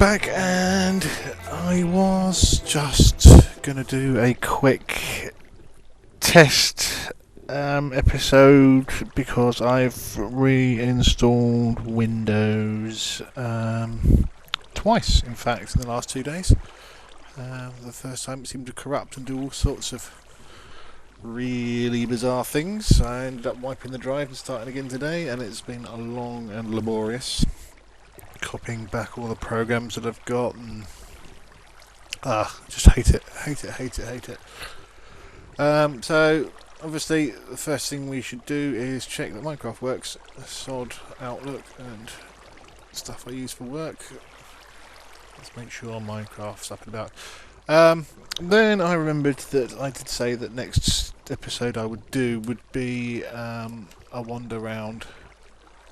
back, and I was just gonna do a quick test episode because I've reinstalled Windows twice, in fact, in the last 2 days. The first time it seemed to corrupt and do all sorts of really bizarre things. I ended up wiping the drive and starting again today, and it's been a long and laborious copying back all the programs that I've got, and just hate it. So obviously the first thing we should do is check that Minecraft works. Sod Outlook and stuff I use for work. Let's make sure Minecraft's up and about. Then I remembered that I did say that next episode I would do would be a wander around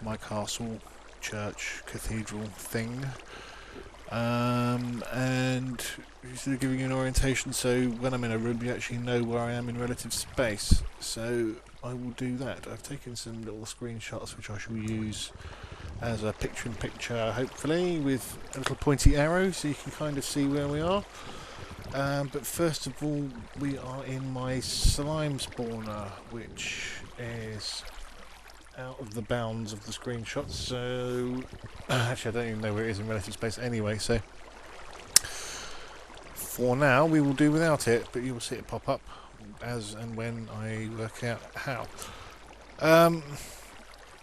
my castle, church, cathedral thing, and sort of giving you an orientation so when I'm in a room you actually know where I am in relative space. So I will do that. I've taken some little screenshots which I shall use as a picture-in-picture, hopefully, with a little pointy arrow so you can kind of see where we are. But first of all, we are in my slime spawner, which is out of the bounds of the screenshots, so actually I don't even know where it is in relative space anyway, so for now we will do without it, but you will see it pop up as and when I work out how.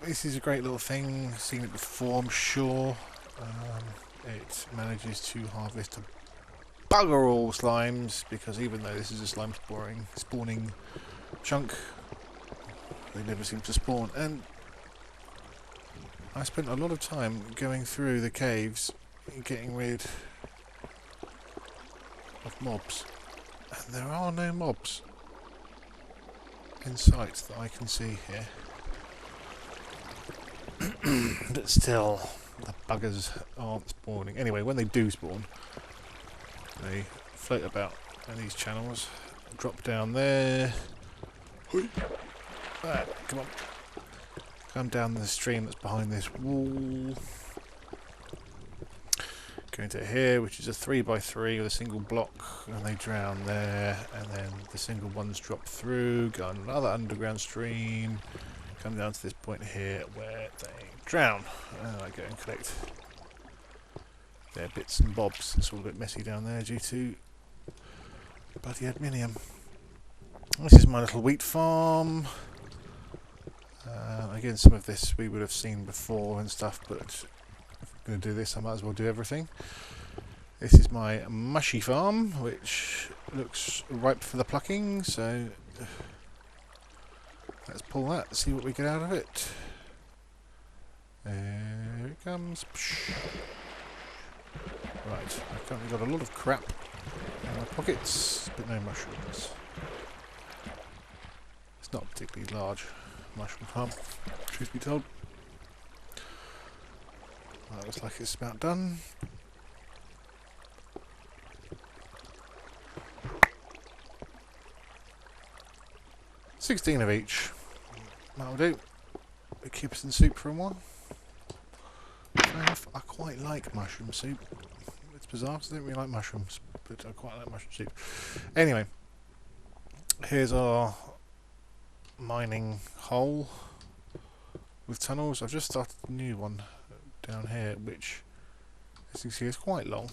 This is a great little thing, seen it before I'm sure. It manages to harvest a bugger all slimes, because even though this is a slime spawning chunk, they never seem to spawn. And I spent a lot of time going through the caves and getting rid of mobs, and there are no mobs in sight that I can see here. But still, the buggers aren't spawning. Anyway, when they do spawn, they float about in these channels, drop down there. Come on. Come down the stream that's behind this wall. Go into here, which is a 3x3 with a single block, and they drown there, and then the single ones drop through, go on another underground stream, come down to this point here where they drown. And I go and collect their bits and bobs. It's all a bit messy down there due to bloody adminium. This is my little wheat farm. Again, some of this we would have seen before and stuff, but if I'm going to do this I might as well do everything. This is my mushy farm, which looks ripe for the plucking, so let's pull that, see what we get out of it. There it comes. Right, I've currently got a lot of crap in my pockets, but no mushrooms. It's not a particularly large mushroom farm, truth be told. That looks like it's about done. $16 of each. That'll do. It keeps us in soup for a while. Fair enough. I quite like mushroom soup. It's bizarre because I don't really like mushrooms, but I quite like mushroom soup. Anyway, here's our mining hole with tunnels. I've just started a new one down here, which, as you can see, is quite long,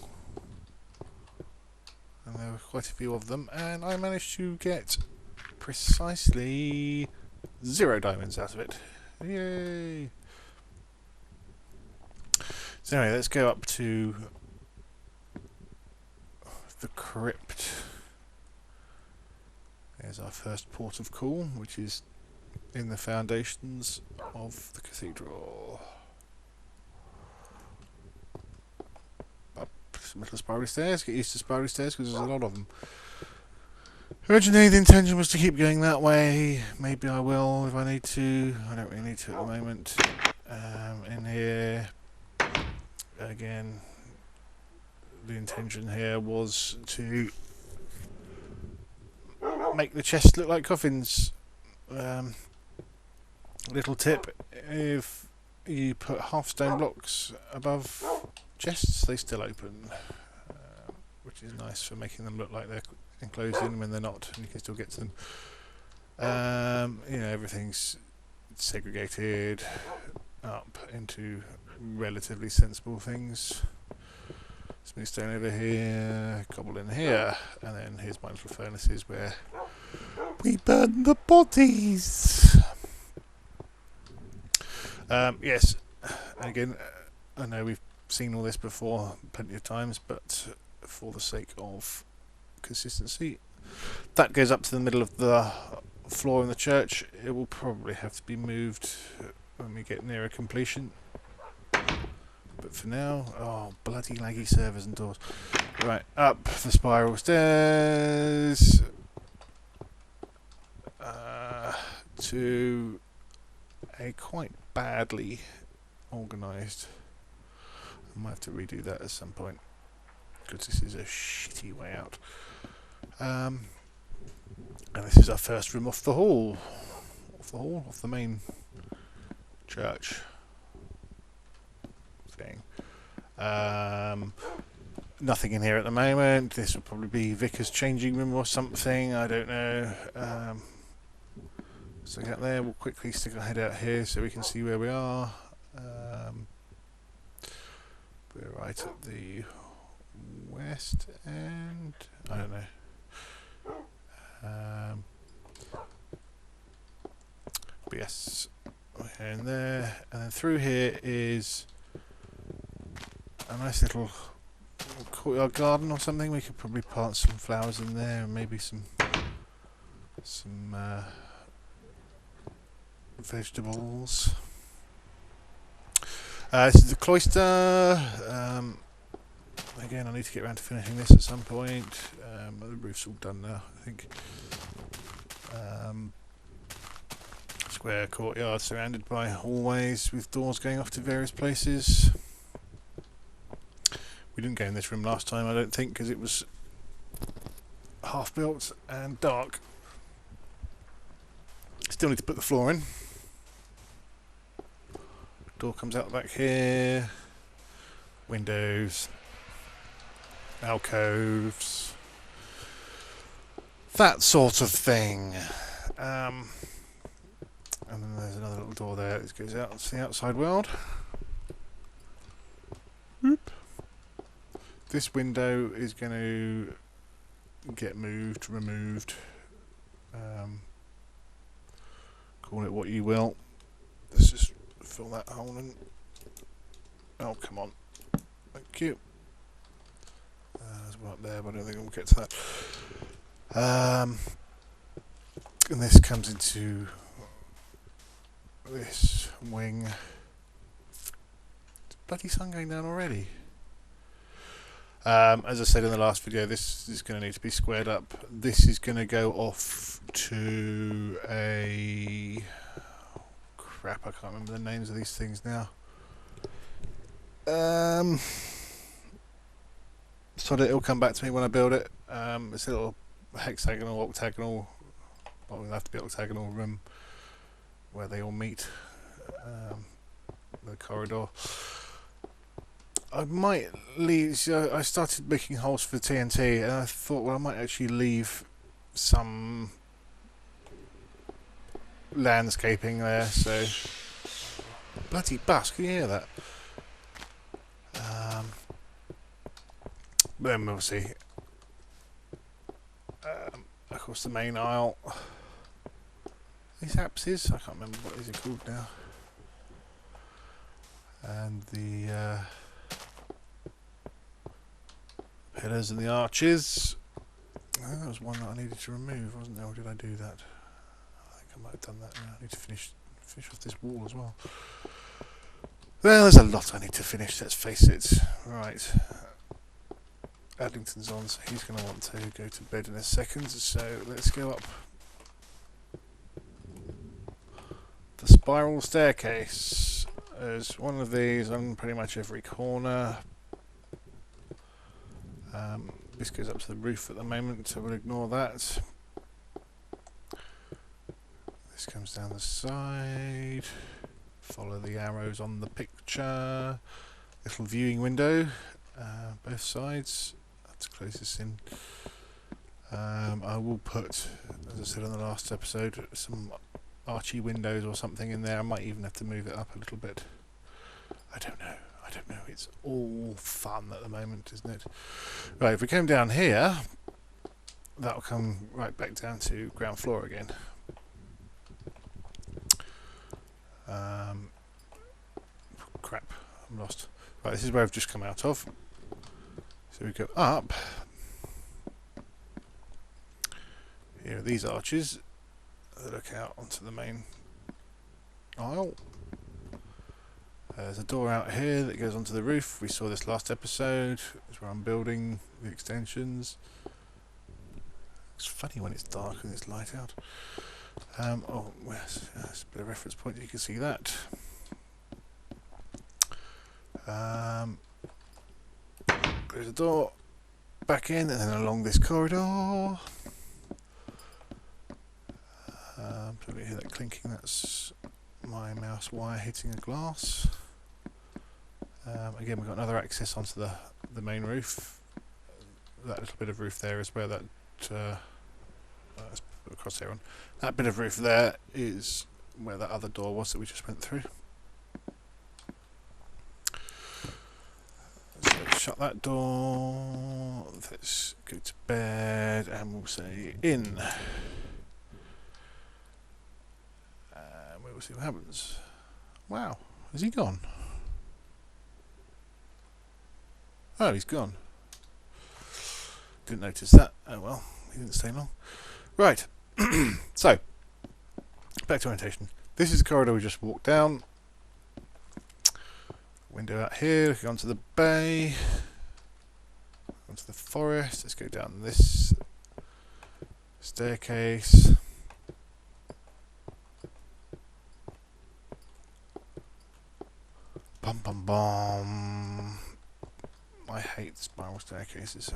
and there were quite a few of them, and I managed to get precisely 0 diamonds out of it. Yay! So anyway, let's go up to the crypt. There's our first port of call, which is in the foundations of the cathedral. Up some little spiral stairs. Get used to spiral stairs because there's a lot of them. Originally the intention was to keep going that way. Maybe I will if I need to. I don't really need to at the moment. In here, again, the intention here was to make the chests look like coffins. Little tip, if you put half stone blocks above chests, they still open, which is nice for making them look like they're enclosed in when they're not, and you can still get to them. You know, everything's segregated up into relatively sensible things. Smooth stone over here, cobble in here, and then here's my little furnaces where we burn the bodies. Yes, and again, I know we've seen all this before plenty of times, but for the sake of consistency, that goes up to the middle of the floor in the church. It will probably have to be moved when we get nearer completion. But for now, oh, bloody laggy servers and doors. Right, up the spiral stairs to a quite badly organised. I might have to redo that at some point because this is a shitty way out. And this is our first room off the hall. Off the main church thing. Nothing in here at the moment. This will probably be Vicar's changing room or something. I don't know. So get there. We'll quickly stick our head out here so we can see where we are. We're right at the west end. I don't know. But yes, we're here and there, and then through here is a nice little courtyard garden or something. We could probably plant some flowers in there, and maybe some vegetables. This is the cloister. Again, I need to get around to finishing this at some point. The roof's all done now, I think. Square courtyard surrounded by hallways with doors going off to various places. We didn't go in this room last time, I don't think, because it was half built and dark. Still need to put the floor in. Door comes out the back here. Windows. Alcoves. That sort of thing. And then there's another little door there that goes out to the outside world. Whoop. This window is going to get removed. Call it what you will. Let's just fill that hole in. Oh, come on. Thank you. There's one up there, but I don't think we'll get to that. And this comes into this wing. Is the bloody sun going down already? As I said in the last video, this is going to need to be squared up. This is going to go off to a... Oh, crap, I can't remember the names of these things now. So it'll come back to me when I build it. It's a little hexagonal, octagonal, well, it'll have to be octagonal room where they all meet. The corridor. I might leave. So I started making holes for the TNT, and I thought, well, I might actually leave some landscaping there. So, bloody bus! Can you hear that? Then we'll see. Of course, the main aisle. These apses, I can't remember what these are called now. And the pillars and the arches. I think that was one that I needed to remove, wasn't there? Or did I do that? I think I might have done that now. I need to finish off this wall as well. Well, there's a lot I need to finish, let's face it. Right. Adlington's on, so he's going to want to go to bed in a second, so let's go up the spiral staircase. There's one of these on pretty much every corner. This goes up to the roof at the moment, so we'll ignore that. This comes down the side. Follow the arrows on the picture. little viewing window, both sides. I have to close this in. I will put, as I said in the last episode, some archy windows or something in there. I might even have to move it up a little bit. I don't know. It's all fun at the moment, isn't it? Right, if we come down here, that'll come right back down to ground floor again. Crap, I'm lost. Right, this is where I've just come out of. So we go up. Here are these arches that look out onto the main aisle. There's a door out here that goes onto the roof. We saw this last episode. It's where I'm building the extensions. It's funny when it's dark and it's light out. Oh, yes, there's a bit of reference point. You can see that. There's a door back in, and then along this corridor. So we hear that clinking. That's my mouse wire hitting a glass. Again, we've got another access onto the main roof. That little bit of roof there is where that let's put a crosshair on. That bit of roof there is where that other door was that we just went through. So let's shut that door. Let's go to bed, and we'll say in. And we'll see what happens. Wow, has he gone? Oh, he's gone. Didn't notice that. Oh well, he didn't stay long. Right. So, back to orientation. This is the corridor we just walked down. Window out here, looking onto the bay. Onto the forest. Let's go down this staircase. Bum bum bum. I hate spiral staircases.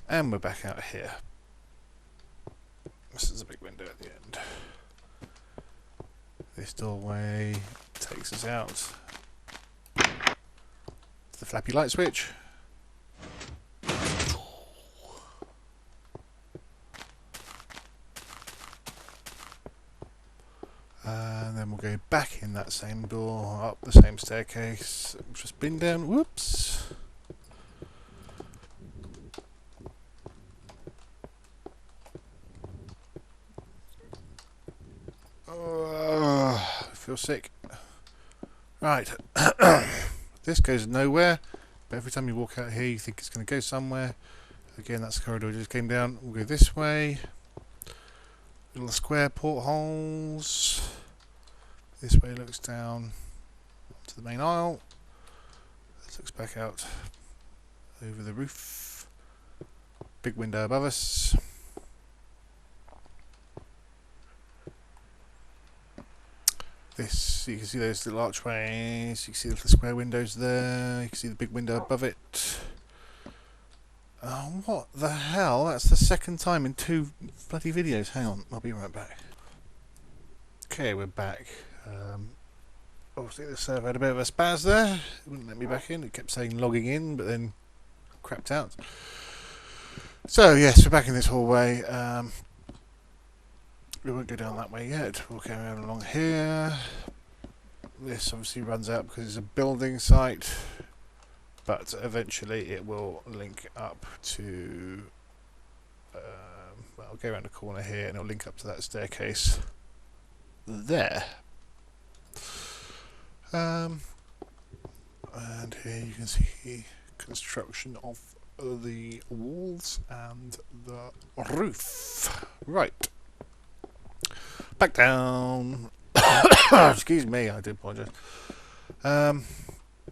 And we're back out here. This is a big window at the end. This doorway takes us out to the flappy light switch. And then we'll go back in that same door, up the same staircase. Just been down. Whoops. I feel sick. Right. This goes nowhere, but every time you walk out here you think it's going to go somewhere. Again, that's the corridor we just came down. We'll go this way. Little square portholes. This way looks down to the main aisle. This looks back out over the roof. Big window above us. This, you can see those little archways, you can see the little square windows there, you can see the big window above it. Oh, what the hell? That's the second time in 2 bloody videos. Hang on, I'll be right back. Okay, we're back. Obviously the server had a bit of a spaz there. It wouldn't let me back in. It kept saying logging in, but then crapped out. So, yes, we're back in this hallway. We won't go down that way yet. We'll carry on along here. This obviously runs out because it's a building site, but eventually it will link up to well, I'll go around the corner here and it'll link up to that staircase there. And here you can see construction of the walls and the roof. Right. Back down. Excuse me, I do apologise. That's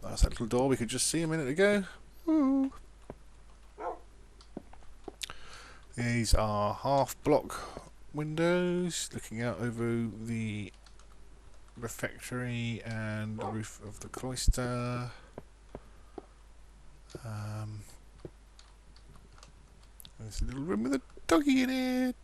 that little door we could just see a minute ago. Woo. These are half block windows looking out over the refectory and the roof of the cloister. There's a little room with a doggy in it.